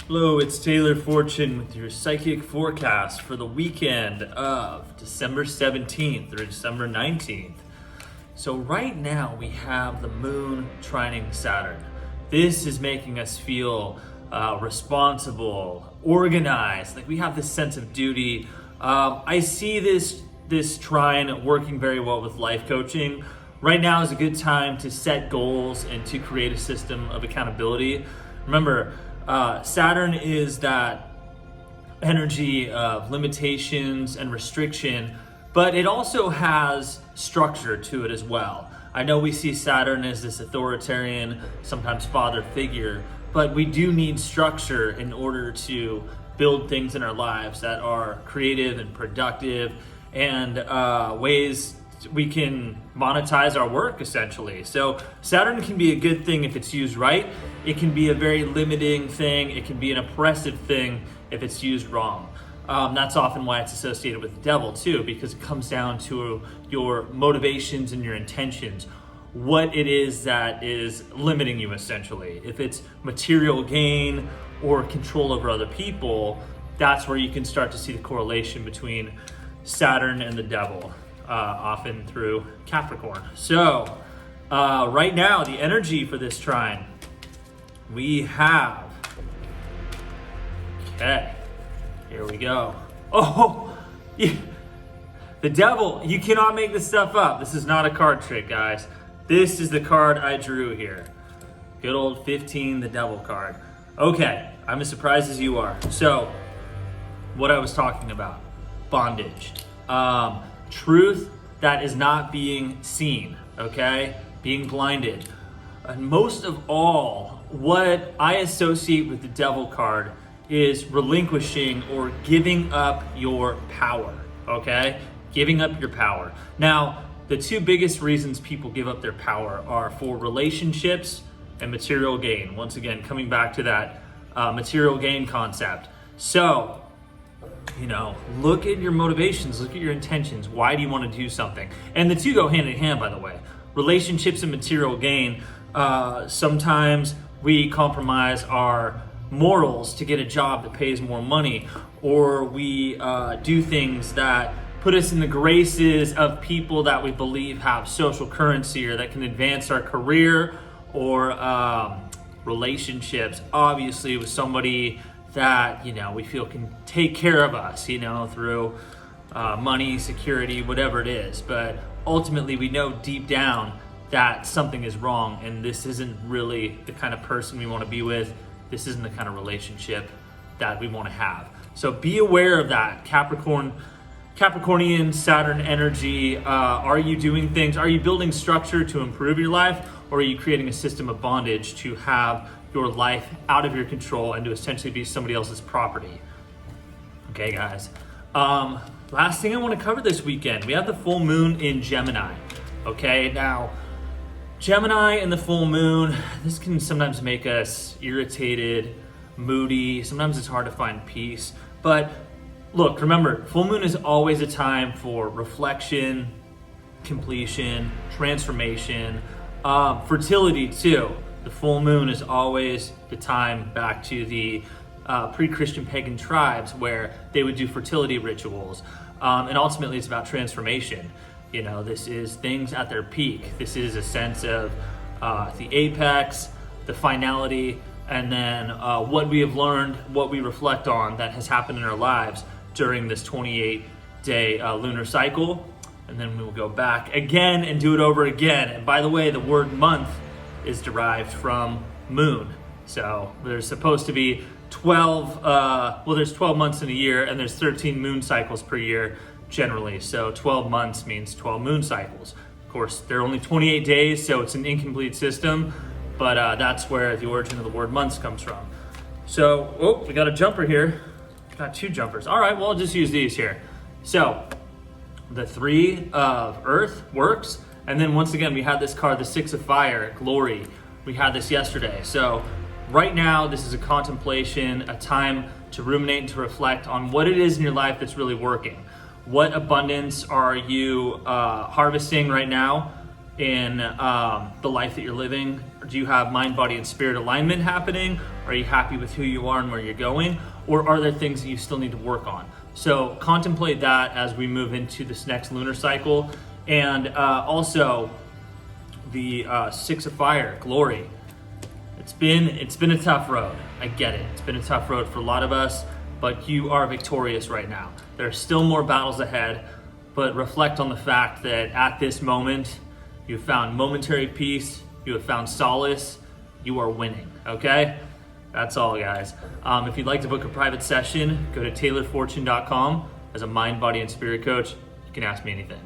Hello, it's Taylor Fortune with your psychic forecast for the weekend of December 17th through December 19th. So right now we have the moon trining Saturn. This is making us feel responsible, organized, like we have this sense of duty. I see this trine working very well with life coaching. Right now is a good time to set goals and to create a system of accountability. Remember, Saturn is that energy of limitations and restriction, but it also has structure to it as well. I know we see Saturn as this authoritarian, sometimes father figure, but we do need structure in order to build things in our lives that are creative and productive and ways we can monetize our work essentially. So Saturn can be a good thing if it's used right. It can be a very limiting thing. It can be an oppressive thing if it's used wrong. That's often why it's associated with the devil too, because it comes down to your motivations and your intentions, what it is that is limiting you essentially. If it's material gain or control over other people, that's where you can start to see the correlation between Saturn and the devil. Often through Capricorn. So right now, the energy for this trine, we have, okay, here we go. Oh, yeah. The devil, you cannot make this stuff up. This is not a card trick, guys. This is the card I drew here. Good old 15, the devil card. Okay, I'm as surprised as you are. So, what I was talking about, bondage. Truth that is not being seen, okay? Being blinded. And most of all, what I associate with the devil card is relinquishing or giving up your power, okay? Giving up your power. Now, the two biggest reasons people give up their power are for relationships and material gain. Once again, coming back to that material gain concept. So, look at your motivations, look at your intentions. Why do you want to do something? And the two go hand in hand, by the way. Relationships and material gain. Sometimes we compromise our morals to get a job that pays more money, or we do things that put us in the graces of people that we believe have social currency or that can advance our career, or relationships, obviously, with somebody that we feel can take care of us, through money, security, whatever it is. But ultimately, we know deep down that something is wrong, and this isn't really the kind of person we want to be with. This isn't the kind of relationship that we want to have. So be aware of that, Capricornian Saturn energy. Are you doing things? Are you building structure to improve your life, or are you creating a system of bondage to have your life out of your control and to essentially be somebody else's property? Okay, guys. Last thing I want to cover this weekend, we have the full moon in Gemini. Okay, now Gemini and the full moon, this can sometimes make us irritated, moody. Sometimes it's hard to find peace. But look, remember, full moon is always a time for reflection, completion, transformation, fertility too. The full moon is always the time back to the pre-Christian pagan tribes where they would do fertility rituals. And ultimately it's about transformation. This is things at their peak. This is a sense of the apex, the finality, and then what we have learned, what we reflect on that has happened in our lives during this 28-day lunar cycle. And then we will go back again and do it over again. And by the way, the word month is derived from moon. So there's supposed to be 12, there's 12 months in a year, and there's 13 moon cycles per year generally. So 12 months means 12 moon cycles. Of course, there are only 28 days, so it's an incomplete system, but that's where the origin of the word months comes from. So, we got a jumper here. Got two jumpers. All right, well, I'll just use these here. So, the 3 of Earth works. And then once again, we had this card, the 6 of Fire, Glory. We had this yesterday. So right now, this is a contemplation, a time to ruminate and to reflect on what it is in your life that's really working. What abundance are you harvesting right now in the life that you're living? Do you have mind, body, and spirit alignment happening? Are you happy with who you are and where you're going? Or are there things that you still need to work on? So contemplate that as we move into this next lunar cycle. And also the 6 of fire, glory. It's been a tough road. I get it. It's been a tough road for a lot of us, but you are victorious right now. There are still more battles ahead, but reflect on the fact that at this moment, you have found momentary peace, you have found solace, you are winning, okay? That's all, guys. If you'd like to book a private session, go to tailoredfortune.com. As a mind, body, and spirit coach, you can ask me anything.